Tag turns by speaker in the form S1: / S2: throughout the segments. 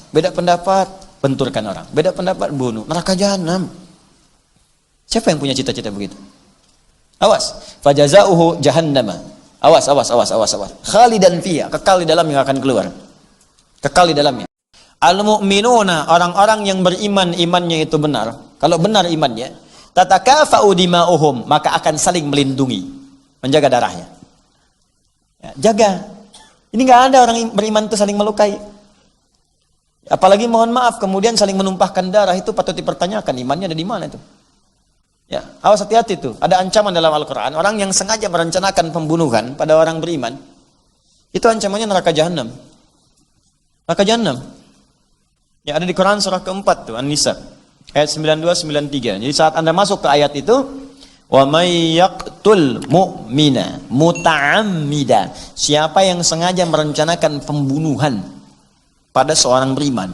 S1: beda pendapat, benturkan orang. Beda pendapat, bunuh. Neraka jahanam. Siapa yang punya cita-cita begitu? Awas. Fajazauhu jahannama. Awas. Khalidan fiha, kekal di dalam yang akan keluar. Kekal di dalamnya. Al-mu'minuna, orang-orang yang beriman, imannya itu benar. Kalau benar imannya, tatakafa'u dima'uhum, maka akan saling melindungi, menjaga darahnya. Ya, jaga. Ini nggak ada orang beriman itu saling melukai. Apalagi mohon maaf kemudian saling menumpahkan darah, itu patut dipertanyakan imannya ada di mana itu. Ya, awas, hati-hati itu. Ada ancaman dalam Al-Qur'an, orang yang sengaja merencanakan pembunuhan pada orang beriman, itu ancamannya neraka jahanam. Neraka jahanam. Ya, ada di Quran surah keempat tuh, An-Nisa ayat 92-93. Jadi saat Anda masuk ke ayat itu, wa may yaqtul mu'mina muta'ammida, siapa yang sengaja merencanakan pembunuhan pada seorang beriman,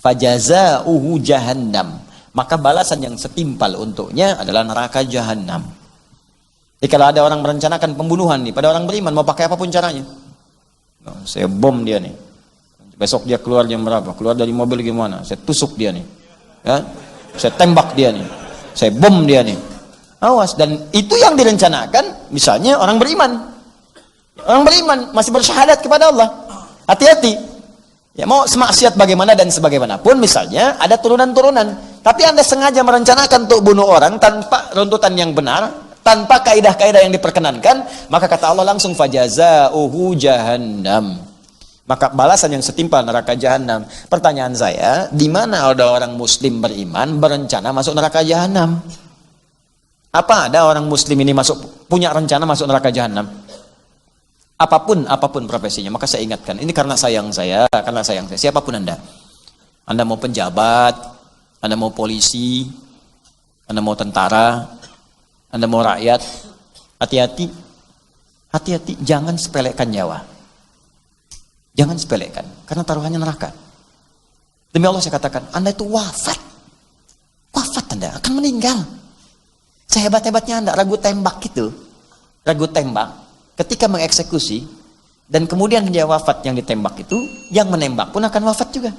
S1: fajazauhu jahannam, maka balasan yang setimpal untuknya adalah neraka jahanam. Jadi kalau ada orang merencanakan pembunuhan nih pada orang beriman, mau pakai apapun caranya, saya bom dia nih, besok dia keluar jam berapa, keluar dari mobil gimana, saya tusuk dia nih, ya, saya tembak dia nih, saya bom dia nih. Awas. Dan itu yang direncanakan misalnya orang beriman masih bersyahadat kepada Allah. Hati-hati. Ya, mau semaksiat bagaimana dan sebagaimanapun, misalnya ada turunan-turunan, tapi Anda sengaja merencanakan untuk bunuh orang tanpa runtutan yang benar, tanpa kaidah-kaidah yang diperkenankan, maka kata Allah langsung fajazauhu jahannam, maka balasan yang setimpal neraka jahanam. Pertanyaan saya, di mana ada orang muslim beriman berencana masuk neraka jahanam? Apa ada orang muslim ini punya rencana masuk neraka jahanam? Apapun profesinya. Maka saya ingatkan, ini karena sayang saya, siapapun Anda mau penjabat, Anda mau polisi, Anda mau tentara, Anda mau rakyat, hati-hati, jangan sepelekan nyawa. Jangan sepelekan, karena taruhannya neraka. Demi Allah saya katakan, Anda itu wafat Anda akan meninggal. Sehebat-hebatnya Anda ragu tembak, ketika mengeksekusi dan kemudian dia wafat, yang ditembak itu, yang menembak pun akan wafat juga.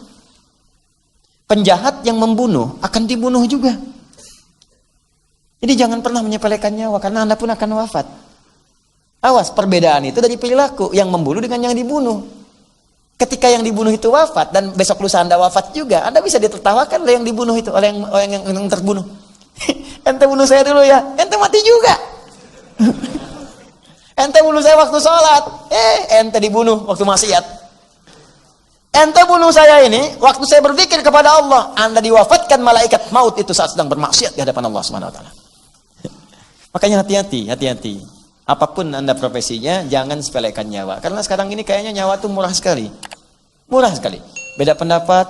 S1: Penjahat yang membunuh akan dibunuh juga. Jadi jangan pernah menyepelekan nyawa, karena Anda pun akan wafat. Awas, perbedaan itu dari perilaku, yang membunuh dengan yang dibunuh. Ketika yang dibunuh itu wafat dan besok lusa Anda wafat juga, Anda bisa ditertawakan oleh yang dibunuh itu, oleh yang terbunuh. Ente bunuh saya dulu ya, ente mati juga. Ente bunuh saya waktu sholat, ente dibunuh waktu maksiat. Ente bunuh saya ini waktu saya berzikir kepada Allah, Anda diwafatkan malaikat maut itu saat sedang bermaksiat di hadapan Allah Subhanahu wa taala. Makanya hati-hati. Apapun Anda profesinya, jangan sepelekan nyawa. Karena sekarang ini kayaknya nyawa itu murah sekali. Beda pendapat,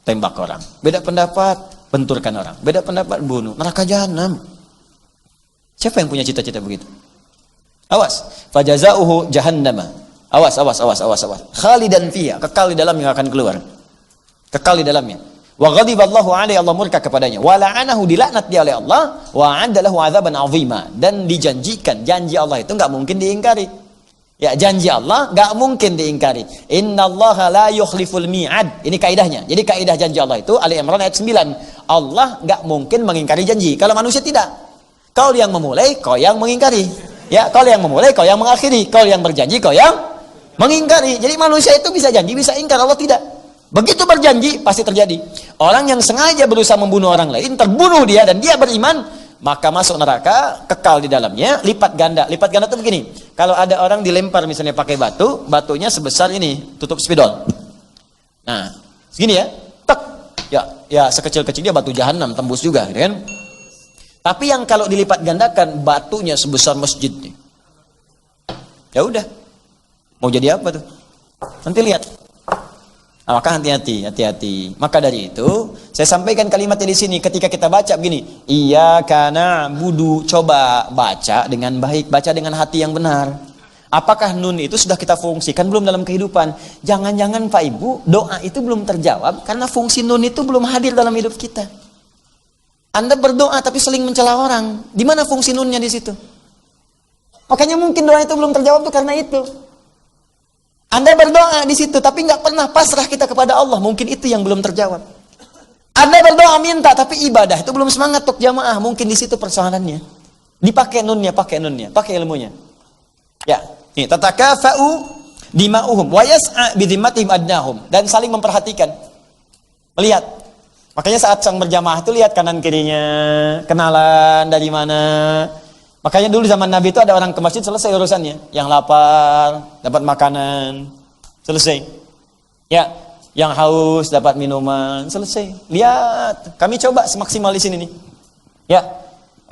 S1: tembak orang. Beda pendapat, benturkan orang. Beda pendapat, bunuh. Neraka jahanam. Siapa yang punya cita-cita begitu? Awas. Fajazauhu jahannama. Awas. Khalidan fiha, kekal di dalam yang akan keluar. Kekal di dalamnya. Wa ghadiballahu alaihi, Allah murka kepadanya. Wa la'anahu, dilaknat dia oleh Allah. Wa 'adda lahu 'adzaban 'azima, dan dijanjikan, janji Allah itu enggak mungkin diingkari. Ya, janji Allah enggak mungkin diingkari. Innallaha la yukhliful mi'ad. Ini kaidahnya. Jadi kaidah janji Allah itu Ali Imran ayat 9. Allah enggak mungkin mengingkari janji. Kalau manusia tidak. Kau yang memulai, kau yang mengingkari. Ya, kau yang memulai, kau yang mengakhiri. Kau yang berjanji, kau yang mengingkari. Jadi manusia itu bisa janji, bisa ingkar, Allah tidak. Begitu berjanji, pasti terjadi. Orang yang sengaja berusaha membunuh orang lain, terbunuh dia dan dia beriman, maka masuk neraka, kekal di dalamnya, lipat ganda. Lipat ganda itu begini, kalau ada orang dilempar misalnya pakai batu, batunya sebesar ini, tutup spidol. Nah, segini ya, tek. Ya sekecil-kecilnya batu jahanam, tembus juga, gitu kan? Tapi yang kalau dilipat gandakan, batunya sebesar masjid nih. Ya udah. Mau jadi apa tuh? Nanti lihat. Nah, maka hati-hati. Maka dari itu, saya sampaikan kalimatnya di sini. Ketika kita baca begini, iyyaka na'budu, coba baca dengan baik, baca dengan hati yang benar. Apakah nun itu sudah kita fungsikan belum dalam kehidupan? Jangan-jangan Pak Ibu, doa itu belum terjawab karena fungsi nun itu belum hadir dalam hidup kita. Anda berdoa tapi seling mencela orang. Di mana fungsi nunnya di situ? Makanya mungkin doa itu belum terjawab tuh karena itu. Anda berdoa di situ, tapi nggak pernah pasrah kita kepada Allah. Mungkin itu yang belum terjawab. Anda berdoa minta, tapi ibadah itu belum semangat untuk jamaah. Mungkin di situ persoalannya. Dipakai nunnya, pakai ilmunya. Ya, ini tatakafa'u dima'uhum wa yas'a bidhimmatihim adnahum, dan saling memperhatikan. Melihat. Makanya saat sang berjamaah itu lihat kanan kirinya, kenalan dari mana. Makanya dulu zaman Nabi itu ada orang ke masjid selesai urusannya. Yang lapar dapat makanan, selesai. Ya, yang haus dapat minuman, selesai. Lihat, kami coba semaksimal di sini nih. Ya,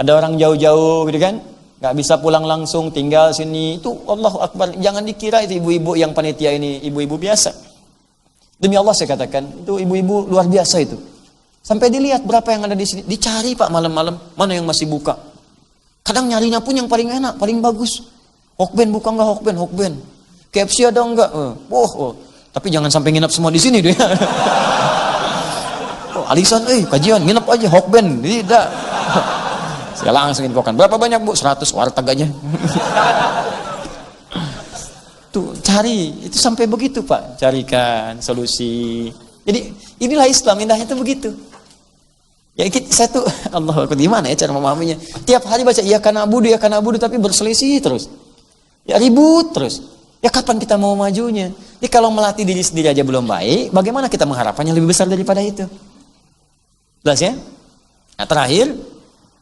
S1: ada orang jauh-jauh gitu kan, nggak bisa pulang langsung, tinggal sini. Itu Allahu Akbar. Jangan dikira itu ibu-ibu yang panitia ini ibu-ibu biasa. Demi Allah saya katakan, itu ibu-ibu luar biasa itu. Sampai dilihat berapa yang ada di sini. Dicari Pak malam-malam, mana yang masih buka. Kadang nyarinya pun yang paling enak, paling bagus. Hokben buka nggak Hokben? Hokben. KFC ada nggak? Tapi jangan sampai nginep semua di sini deh. Alisan, kajian nginep aja Hokben. Tidak. Saya langsung infokan. Berapa banyak Bu? 100 warteg aja. Tuh cari, itu sampai begitu Pak. Carikan solusi. Jadi inilah Islam, indahnya itu begitu. Ya saya tuh Allah gimana ya cara memahaminya? Tiap hari baca iya kana abudu tapi berselisih terus. Ya ribut terus. Ya kapan kita mau majunya? Jadi kalau melatih diri sendiri aja belum baik, bagaimana kita mengharapkannya lebih besar daripada itu? Jelas ya? Nah, terakhir,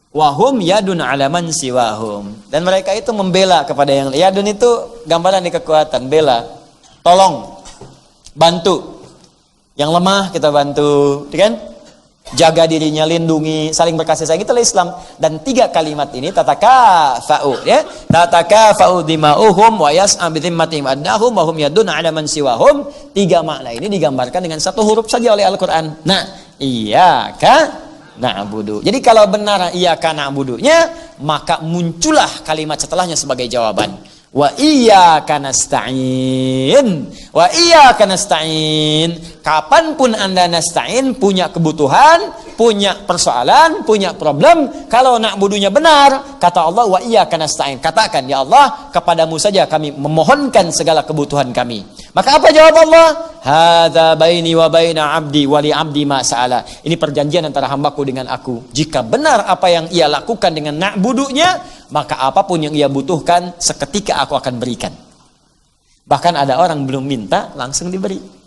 S1: wahum yadun alaman siwahum, dan mereka itu membela kepada yang yadun itu gambaran di kekuatan, bela, tolong, bantu. Yang lemah kita bantu, kan? Jaga dirinya, lindungi, saling berkasih sayang, itulah Islam. Dan 3 kalimat ini tatakafa'u, ya. Tatakafa'u dima'uhum wa yas'a bidhimmatihim adnahum wa hum yadun 'ala man siwahum. 3 makna ini digambarkan dengan 1 huruf saja oleh Al-Qur'an. Nah, iyyaka na'budu. Jadi kalau benar iyyaka na'budunya, maka muncullah kalimat setelahnya sebagai jawaban. Wa iyyaka nasta'in. Wa iyyaka nasta'in. Kapanpun Anda nasta'in, punya kebutuhan, punya persoalan, punya problem, kalau na'budunya benar, kata Allah, wa iyyaka nasta'in. Katakan, ya Allah, kepadamu saja kami memohonkan segala kebutuhan kami. Maka apa jawab Allah? Hadza baini wa baina 'abdi wa li 'abdi ma sa'ala. Ini perjanjian antara hambaku dengan aku. Jika benar apa yang ia lakukan dengan na'budunya, maka apapun yang ia butuhkan seketika aku akan berikan. Bahkan ada orang belum minta langsung diberi.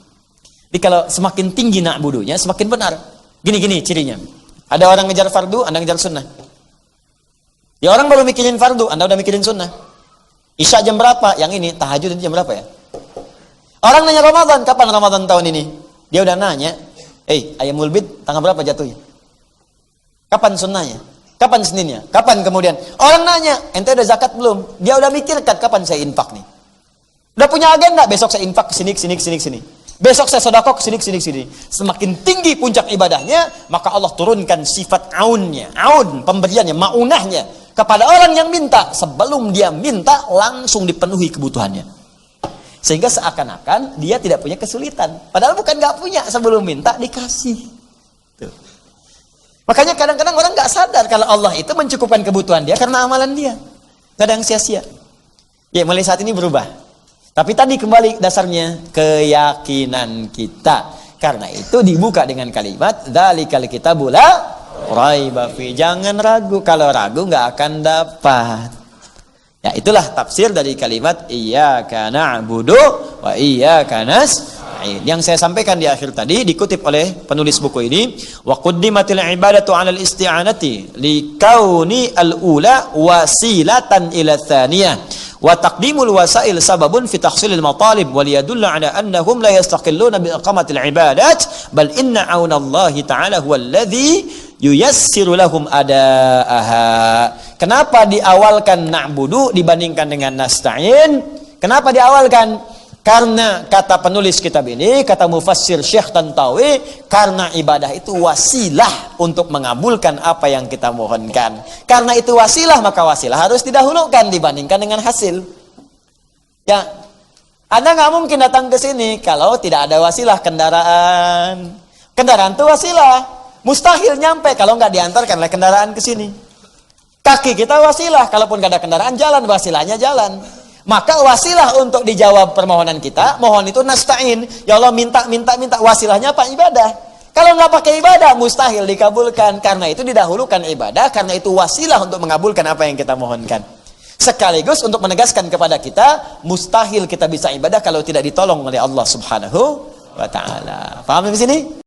S1: Jadi kalau semakin tinggi na'budunya, semakin benar. Gini cirinya. Ada orang ngejar fardu, Anda ngejar sunnah. Ya orang baru mikirin fardu, Anda udah mikirin sunnah. Isya jam berapa? Yang ini tahajud jam berapa ya? Orang nanya Ramadan, kapan Ramadan tahun ini? Dia udah nanya, ayamul bid tanggal berapa jatuhnya? Kapan sunnahnya? Kapan Seninnya? Kapan kemudian? Orang nanya, ente udah zakat belum? Dia udah mikirkan kapan saya infak nih. Udah punya agenda, besok saya infak sini. Besok saya sedekah sini. Semakin tinggi puncak ibadahnya, maka Allah turunkan sifat aunnya, pemberiannya, maunahnya kepada orang yang minta. Sebelum dia minta, langsung dipenuhi kebutuhannya. Sehingga seakan-akan dia tidak punya kesulitan. Padahal bukan nggak punya, sebelum minta dikasih. Tuh. Makanya kadang-kadang orang nggak sadar kalau Allah itu mencukupkan kebutuhan dia karena amalan dia. Nggak ada yang sia-sia. Ya mulai saat ini berubah. Tapi tadi kembali dasarnya keyakinan kita. Karena itu dibuka dengan kalimat dzalikal kitabu la raiba fi. Jangan ragu. Kalau ragu nggak akan dapat. Ya itulah tafsir dari kalimat iyyaka na'budu wa iyyaka nasta'in. Yang saya sampaikan di akhir tadi dikutip oleh penulis buku ini, wa quddimatil ibadatu 'ala al-isti'anati li kauni al-ula wasilatan ila tsaniyah wa taqdimul wasail sababun fi tahsilil matalib wa liyadullu 'ala annahum la yastaqilluna bi iqamatil ibadat bal inna 'aunallahi ta'ala huwal ladzi yuyassiru lahum adaaha. Kenapa diawalkan na'budu dibandingkan dengan nasta'in? Kenapa diawalkan? Karena kata penulis kitab ini, kata mufassir Syekh Tantawi, karena ibadah itu wasilah untuk mengabulkan apa yang kita mohonkan. Karena itu wasilah, maka wasilah harus didahulukan dibandingkan dengan hasil. Ya, Anda nggak mungkin datang ke sini kalau tidak ada wasilah kendaraan. Kendaraan itu wasilah, mustahil nyampe kalau nggak diantarkan oleh kendaraan ke sini. Kaki kita wasilah, kalaupun nggak ada kendaraan jalan, wasilahnya jalan. Maka wasilah untuk dijawab permohonan kita, mohon itu nasta'in. Ya Allah, minta. Wasilahnya apa? Ibadah. Kalau nggak pakai ibadah, mustahil dikabulkan. Karena itu didahulukan ibadah, karena itu wasilah untuk mengabulkan apa yang kita mohonkan. Sekaligus untuk menegaskan kepada kita, mustahil kita bisa ibadah kalau tidak ditolong oleh Allah Subhanahu wa ta'ala. Paham di sini?